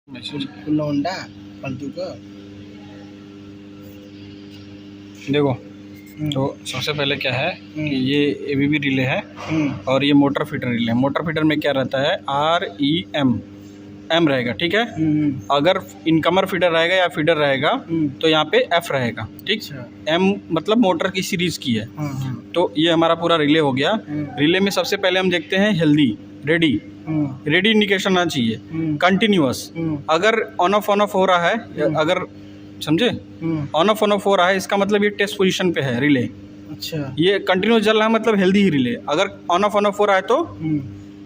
लौंडा फालतू का। देखो तो सबसे पहले क्या है कि ये एबीबी रिले है और ये मोटर फीडर रिले है। मोटर फीडर में क्या रहता है, REM रहेगा, ठीक है। अगर इनकमर फीडर रहेगा या फीडर रहेगा तो यहाँ पे F रहेगा, ठीक। M मतलब मोटर की सीरीज की है। तो ये हमारा पूरा रिले हो गया। रिले में सबसे पहले हम देखते हैं हेल्दी, रेडी इंडिकेशन आना चाहिए, कंटिन्यूअस। अगर ऑन ऑफ हो रहा है, अगर समझे ऑन ऑफ हो रहा है, इसका मतलब ये टेस्ट पोजीशन पे है रिले। अच्छा, ये कंटिन्यूअस चल रहा है मतलब हेल्दी ही रिले। अगर ऑन ऑफ हो रहा है तो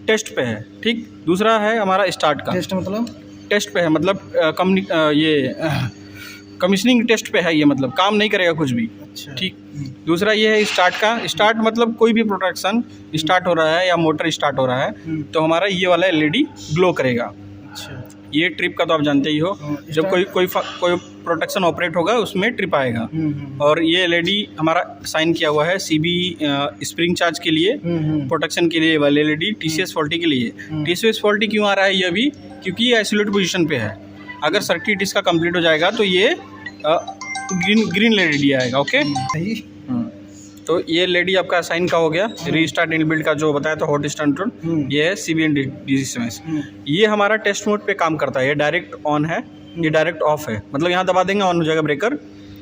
टेस्ट पे है, ठीक। दूसरा है हमारा स्टार्ट का। टेस्ट पे है मतलब कमीशनिंग टेस्ट पे है, ये मतलब काम नहीं करेगा कुछ भी, अच्छा, ठीक। दूसरा ये है स्टार्ट का। स्टार्ट मतलब कोई भी प्रोडक्शन स्टार्ट हो रहा है या मोटर स्टार्ट हो रहा है तो हमारा ये वाला LED ग्लो करेगा। अच्छा, ये ट्रिप का तो आप जानते ही हो, जब कोई प्रोडक्शन ऑपरेट होगा उसमें ट्रिप आएगा। और ये LED हमारा साइन किया हुआ है CB स्प्रिंग चार्ज के लिए, प्रोटेक्शन के लिए वाले LED, TCS फॉल्टी के लिए। TCS फॉल्टी क्यों आ रहा है ये अभी, क्योंकि ये आइसोलेट पोजीशन पे है। अगर सर्किट इसका कंप्लीट हो जाएगा तो ये ग्रीन LED आएगा, ओके। तो ये LED आपका साइन का हो गया। रीस्टार्ट इनबिल्ट का जो बताया था हॉट स्टार्टर, ये है CBN DC। ये हमारा टेस्ट मोड पे काम करता है। ये डायरेक्ट ऑन है, ये डायरेक्ट ऑफ है, मतलब यहाँ दबा देंगे ऑन हो जाएगा ब्रेकर,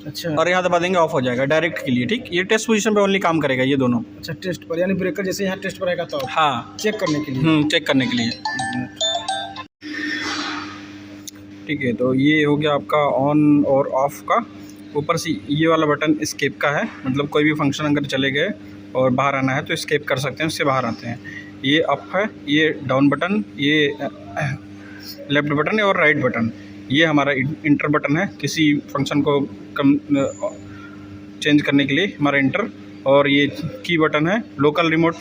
अच्छा, और यहाँ दबा देंगे ऑफ हो जाएगा डायरेक्ट के लिए, ठीक। ये टेस्ट पोजीशन पे ओनली काम करेगा ये दोनों। अच्छा, टेस्ट पर यानी ब्रेकर जैसे यहाँ टेस्ट पर आएगा तो हाँ, चेक करने के लिए, चेक करने के लिए, ठीक है। तो ये हो गया आपका ऑन और ऑफ का। ऊपर से ये वाला बटन स्केप का है, मतलब कोई भी फंक्शन अगर चले गए और बाहर आना है तो स्केप कर सकते हैं, उससे बाहर आते हैं। ये अप है, ये डाउन बटन, ये लेफ्ट बटन है और राइट बटन। ये हमारा इंटर बटन है, किसी फंक्शन को चेंज करने के लिए हमारा इंटर। और ये की बटन है। लोकल रिमोट,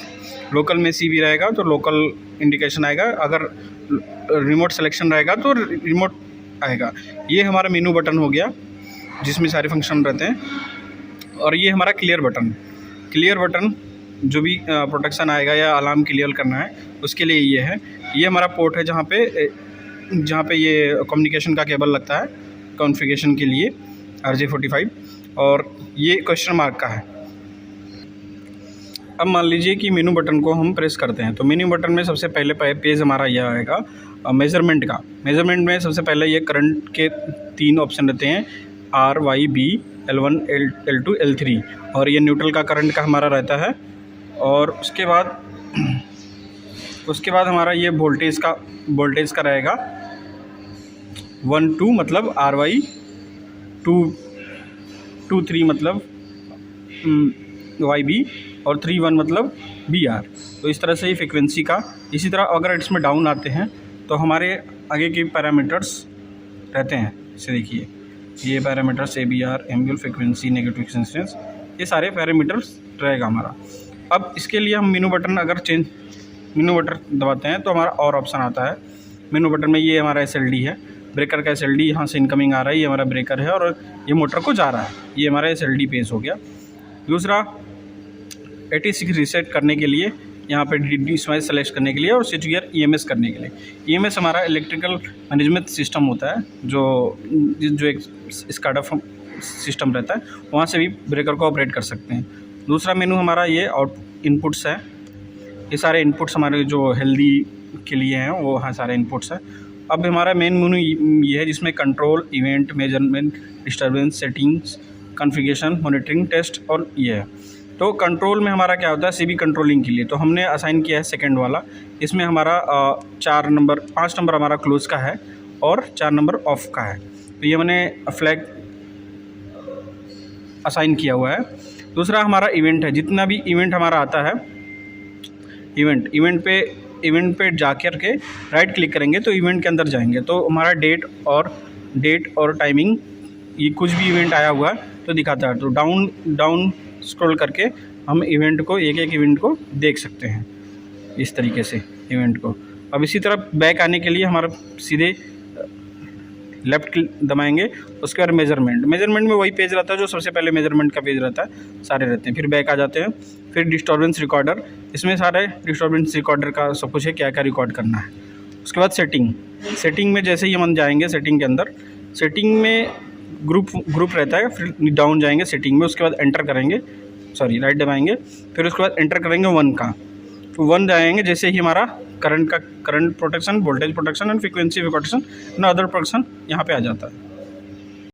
लोकल में CB रहेगा तो लोकल इंडिकेशन आएगा, अगर रिमोट सिलेक्शन रहेगा तो रिमोट आएगा। ये हमारा मेनू बटन हो गया जिसमें सारे फंक्शन रहते हैं। और ये हमारा क्लियर बटन जो भी प्रोटेक्शन आएगा या अलार्म क्लियर करना है उसके लिए ये है। ये हमारा पोर्ट है जहाँ पे ये कम्युनिकेशन का केबल लगता है कॉन्फ़िगरेशन के लिए, RJ45। और ये क्वेश्चन मार्क का है। अब मान लीजिए कि मेनू बटन को हम प्रेस करते हैं तो मेनू बटन में सबसे पहले पेज हमारा यह आएगा मेज़रमेंट का। मेज़रमेंट में सबसे पहले ये करंट के 3 ऑप्शन रहते हैं, RYB, L1, L2, L3। और ये न्यूट्रल का करंट का हमारा रहता है। और उसके बाद हमारा ये वोल्टेज का रहेगा 1 2 मतलब RY, 2 3 मतलब YB और 3 1 मतलब BR। तो इस तरह से ही फ्रिक्वेंसी का। इसी तरह अगर इसमें डाउन आते हैं तो हमारे आगे के पैरामीटर्स रहते हैं। इसे देखिए, ये पैरामीटर्स ABR, एम्बुल फ्रिक्वेंसी, नेगेटिव रेजिस्टेंस, ये सारे पैरामीटर्स रहेगा हमारा। अब इसके लिए हम मेनू बटन दबाते हैं तो हमारा और ऑप्शन आता है मेनू बटन में। ये हमारा SLD है, ब्रेकर का SLD, यहाँ से इनकमिंग आ रहा है, ये हमारा ब्रेकर है और ये मोटर को जा रहा है। ये हमारा SLD पेज हो गया। दूसरा 86 रीसेट करने के लिए, यहाँ पे DD स्विच सेलेक्ट करने के लिए, और स्विच गियर EMS करने के लिए। EMS हमारा इलेक्ट्रिकल मैनेजमेंट सिस्टम होता है, जो एक SCADA सिस्टम रहता है, वहाँ से भी ब्रेकर को ऑपरेट कर सकते हैं। दूसरा मेनू हमारा ये इनपुट्स है। ये सारे इनपुट्स हमारे जो हेल्दी के लिए हैं वो हाँ सारे इनपुट्स हैं। अब हमारा मेन मेनू ये है जिसमें control, event, measurement, disturbance, settings, configuration, monitoring, test और ये है। तो कंट्रोल में हमारा क्या होता है, CB कंट्रोलिंग के लिए तो हमने असाइन किया है सेकंड वाला। इसमें हमारा 5 नंबर हमारा क्लोज का है और 4 नंबर ऑफ का है। तो ये मैंने फ्लैग असाइन किया हुआ है। दूसरा हमारा इवेंट है। जितना भी इवेंट हमारा आता है, इवेंट पे जाकर के राइट क्लिक करेंगे तो इवेंट के अंदर जाएंगे तो हमारा डेट और टाइमिंग, ये कुछ भी इवेंट आया हुआ है तो दिखाता है। तो डाउन स्क्रॉल करके हम इवेंट को एक इवेंट को देख सकते हैं इस तरीके से इवेंट को। अब इसी तरह बैक आने के लिए हमारा सीधे लेफ़्ट दबाएंगे। उसके बाद मेजरमेंट में वही पेज रहता है जो सबसे पहले मेजरमेंट का पेज रहता है, सारे रहते हैं। फिर बैक आ जाते हैं। फिर डिस्टर्बेंस रिकॉर्डर, इसमें सारे डिस्टर्बेंस रिकॉर्डर का सब कुछ है, क्या क्या रिकॉर्ड करना है। उसके बाद सेटिंग में जैसे ही हम जाएंगे सेटिंग के अंदर, सेटिंग में ग्रुप रहता है, फिर डाउन जाएंगे सेटिंग में, उसके बाद एंटर करेंगे, राइट दबाएंगे, फिर उसके बाद एंटर करेंगे 1 का, तो 1 जाएंगे। जैसे ही हमारा current protection, voltage protection and frequency protection and other protection यहाँ पे आ जाता है।